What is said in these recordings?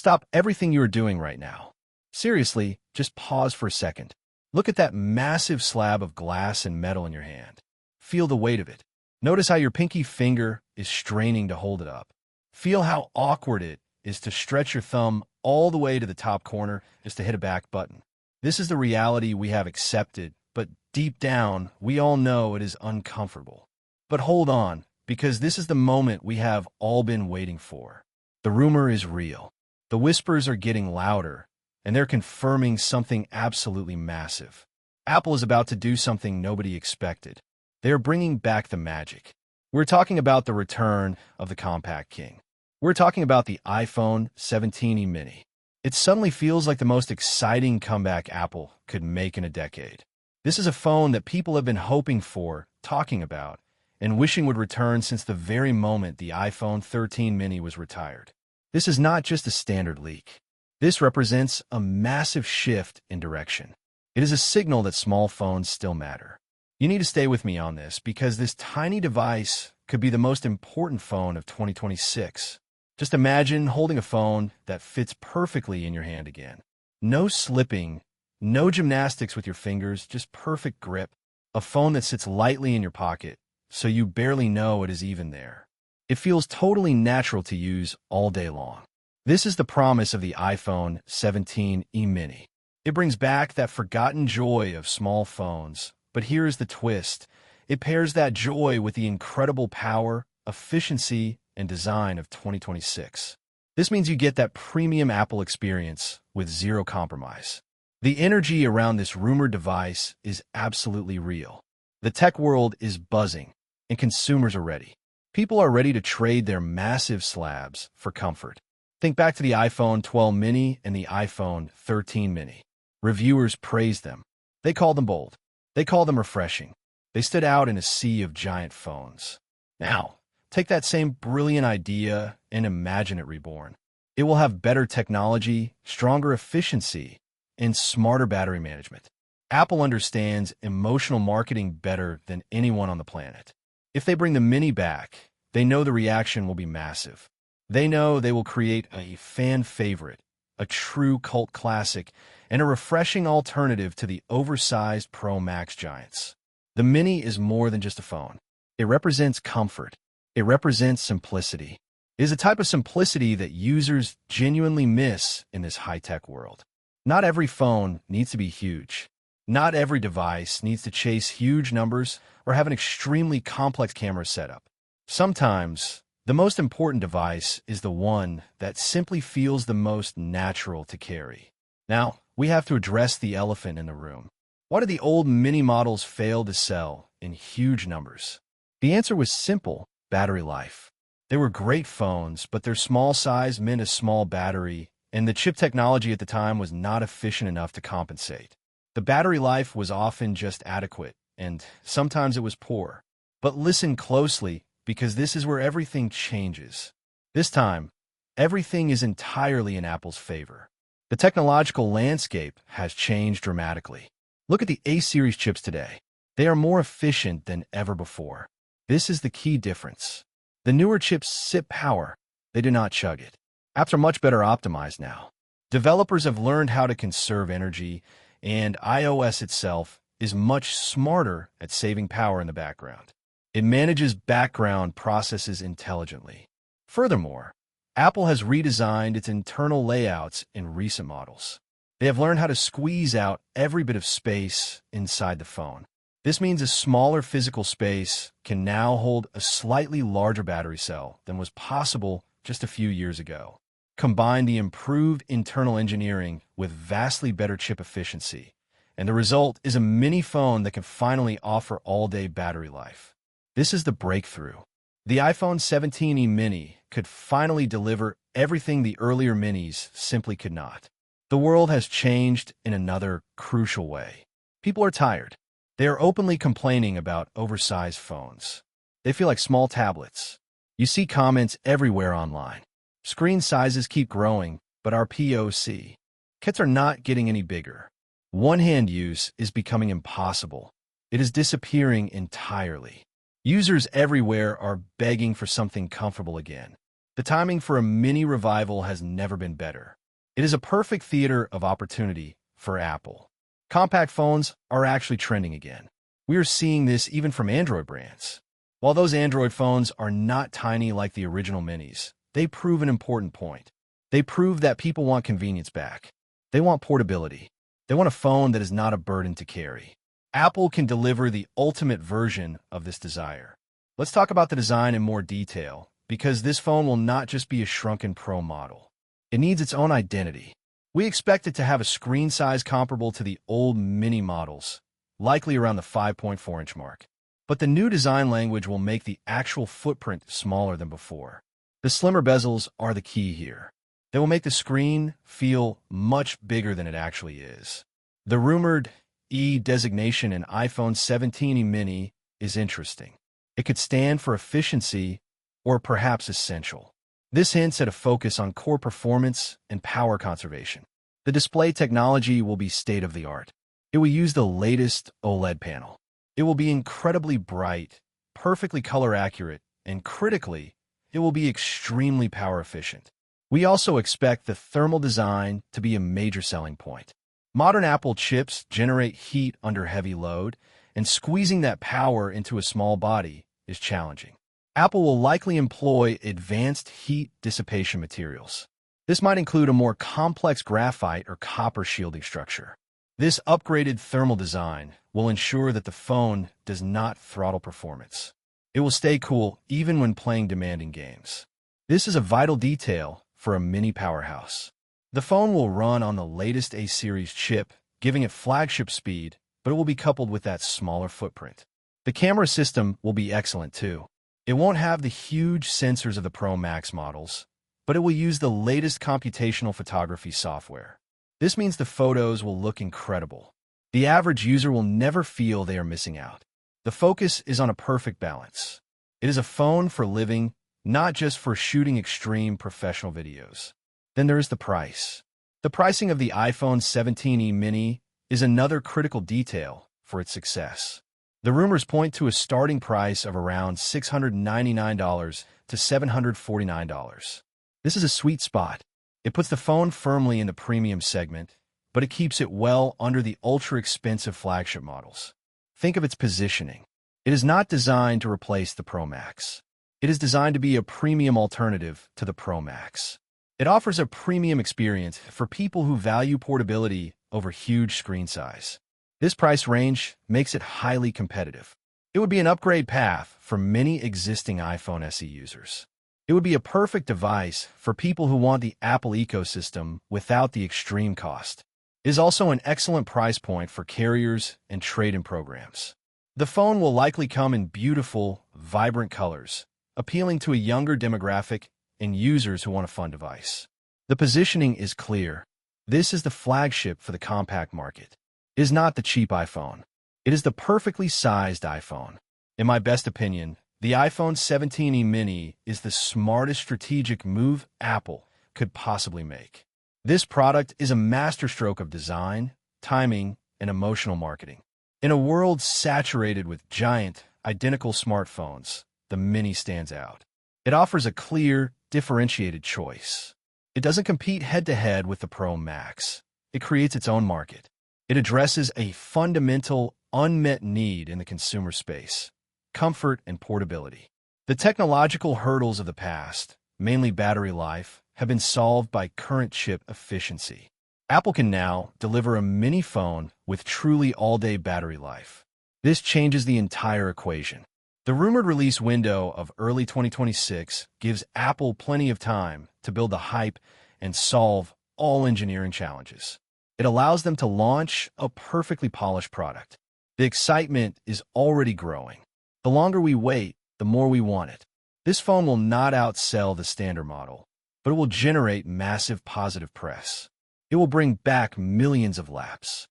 Stop everything you are doing right now. Seriously, just pause for a second. Look at that massive slab of glass and metal in your hand. Feel the weight of it. Notice how your pinky finger is straining to hold it up. Feel how awkward it is to stretch your thumb all the way to the top corner just to hit a back button. This is the reality we have accepted, but deep down, we all know it is uncomfortable. But hold on, because this is the moment we have all been waiting for. The rumor is real. The whispers are getting louder, and they're confirming something absolutely massive. Apple is about to do something nobody expected. They are bringing back the magic. We're talking about the return of the compact king. We're talking about the iPhone 17 mini. It suddenly feels like the most exciting comeback Apple could make in a decade. This is a phone that people have been hoping for, talking about, and wishing would return since the very moment the iPhone 13 mini was retired. This is not just a standard leak. This represents a massive shift in direction. It is a signal that small phones still matter. You need to stay with me on this because this tiny device could be the most important phone of 2026. Just imagine holding a phone that fits perfectly in your hand again. No slipping, no gymnastics with your fingers, just perfect grip. A phone that sits lightly in your pocket, so you barely know it is even there. It feels totally natural to use all day long. This is the promise of the iPhone 17 mini. It brings back that forgotten joy of small phones, but here is the twist. It pairs that joy with the incredible power, efficiency, and design of 2026. This means you get that premium Apple experience with zero compromise. The energy around this rumored device is absolutely real. The tech world is buzzing, and consumers are ready. People are ready to trade their massive slabs for comfort. Think back to the iPhone 12 mini and the iPhone 13 mini. Reviewers praised them. They called them bold. They called them refreshing. They stood out in a sea of giant phones. Now, take that same brilliant idea and imagine it reborn. It will have better technology, stronger efficiency, and smarter battery management. Apple understands emotional marketing better than anyone on the planet. If they bring the mini back, they know the reaction will be massive. They know they will create a fan favorite, a true cult classic, and a refreshing alternative to the oversized Pro Max giants. The Mini is more than just a phone. It represents comfort. It represents simplicity. It is a type of simplicity that users genuinely miss in this high-tech world. Not every phone needs to be huge. Not every device needs to chase huge numbers or have an extremely complex camera setup. Sometimes, the most important device is the one that simply feels the most natural to carry. Now, we have to address the elephant in the room. Why did the old mini models fail to sell in huge numbers? The answer was simple: battery life. They were great phones, but their small size meant a small battery, and the chip technology at the time was not efficient enough to compensate. The battery life was often just adequate, and sometimes it was poor. But listen closely, because this is where everything changes. This time, everything is entirely in Apple's favor. The technological landscape has changed dramatically. Look at the A-series chips today. They are more efficient than ever before. This is the key difference. The newer chips sip power. They do not chug it. Apps are much better optimized now. Developers have learned how to conserve energy, and iOS itself is much smarter at saving power in the background. It manages background processes intelligently. Furthermore, Apple has redesigned its internal layouts in recent models. They have learned how to squeeze out every bit of space inside the phone. This means a smaller physical space can now hold a slightly larger battery cell than was possible just a few years ago. Combine the improved internal engineering with vastly better chip efficiency, and the result is a mini phone that can finally offer all-day battery life. This is the breakthrough. The iPhone 17 mini could finally deliver everything the earlier minis simply could not. The world has changed in another crucial way. People are tired. They are openly complaining about oversized phones. They feel like small tablets. You see comments everywhere online. Screen sizes keep growing, but our POC. Kits are not getting any bigger. One-hand use is becoming impossible. It is disappearing entirely. Users everywhere are begging for something comfortable again. The timing for a mini revival has never been better. It is a perfect theater of opportunity for Apple. Compact phones are actually trending again. We are seeing this even from Android brands. While those Android phones are not tiny like the original minis, they prove an important point. They prove that people want convenience back. They want portability. They want a phone that is not a burden to carry. Apple can deliver the ultimate version of this desire. Let's talk about the design in more detail, because this phone will not just be a shrunken Pro model. It needs its own identity. We expect it to have a screen size comparable to the old mini models, likely around the 5.4-inch mark. But the new design language will make the actual footprint smaller than before. The slimmer bezels are the key here. They will make the screen feel much bigger than it actually is. The rumored E designation in iPhone 17 mini is interesting. It could stand for efficiency or perhaps essential. This hints at a focus on core performance and power conservation. The display technology will be state-of-the-art. It will use the latest OLED panel. It will be incredibly bright, perfectly color accurate, and critically, it will be extremely power efficient. We also expect the thermal design to be a major selling point. Modern Apple chips generate heat under heavy load, and squeezing that power into a small body is challenging. Apple will likely employ advanced heat dissipation materials. This might include a more complex graphite or copper shielding structure. This upgraded thermal design will ensure that the phone does not throttle performance. It will stay cool even when playing demanding games. This is a vital detail for a mini powerhouse. The phone will run on the latest A-series chip, giving it flagship speed, but it will be coupled with that smaller footprint. The camera system will be excellent too. It won't have the huge sensors of the Pro Max models, but it will use the latest computational photography software. This means the photos will look incredible. The average user will never feel they are missing out. The focus is on a perfect balance. It is a phone for living, not just for shooting extreme professional videos. Then there is the price. The pricing of the iPhone 17 mini is another critical detail for its success. The rumors point to a starting price of around $699 to $749. This is a sweet spot. It puts the phone firmly in the premium segment, but it keeps it well under the ultra-expensive flagship models. Think of its positioning. It is not designed to replace the Pro Max. It is designed to be a premium alternative to the Pro Max. It offers a premium experience for people who value portability over huge screen size. This price range makes it highly competitive. It would be an upgrade path for many existing iPhone SE users. It would be a perfect device for people who want the Apple ecosystem without the extreme cost. It is also an excellent price point for carriers and trade-in programs. The phone will likely come in beautiful, vibrant colors, appealing to a younger demographic and users who want a fun device. The positioning is clear. This is the flagship for the compact market. It is not the cheap iPhone. It is the perfectly sized iPhone. In my best opinion, the iPhone 17 mini is the smartest strategic move Apple could possibly make. This product is a masterstroke of design, timing, and emotional marketing. In a world saturated with giant, identical smartphones, the mini stands out. It offers a clear, differentiated choice. It doesn't compete head-to-head with the Pro Max. It creates its own market. It addresses a fundamental, unmet need in the consumer space: comfort and portability. The technological hurdles of the past, mainly battery life, have been solved by current chip efficiency. Apple can now deliver a mini phone with truly all-day battery life. This changes the entire equation. The rumored release window of early 2026 gives Apple plenty of time to build the hype and solve all engineering challenges. It allows them to launch a perfectly polished product. The excitement is already growing. The longer we wait, the more we want it. This phone will not outsell the standard model, but it will generate massive positive press. It will bring back millions of lapsed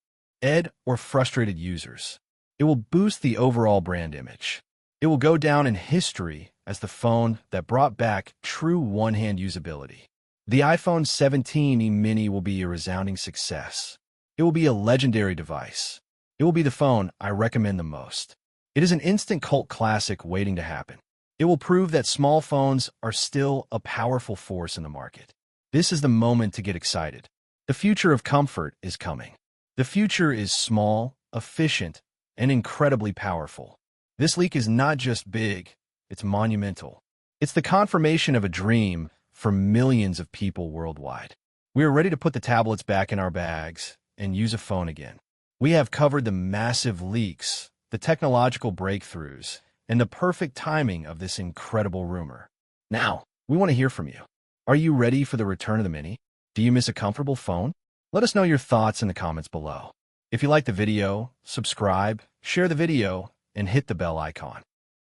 or frustrated users. It will boost the overall brand image. It will go down in history as the phone that brought back true one-hand usability. The iPhone 17 mini will be a resounding success. It will be a legendary device. It will be the phone I recommend the most. It is an instant cult classic waiting to happen. It will prove that small phones are still a powerful force in the market. This is the moment to get excited. The future of comfort is coming. The future is small, efficient, and incredibly powerful. This leak is not just big, it's monumental. It's the confirmation of a dream for millions of people worldwide. We are ready to put the tablets back in our bags and use a phone again. We have covered the massive leaks, the technological breakthroughs, and the perfect timing of this incredible rumor. Now, we want to hear from you. Are you ready for the return of the Mini? Do you miss a comfortable phone? Let us know your thoughts in the comments below. If you liked the video, subscribe, share the video, and hit the bell icon.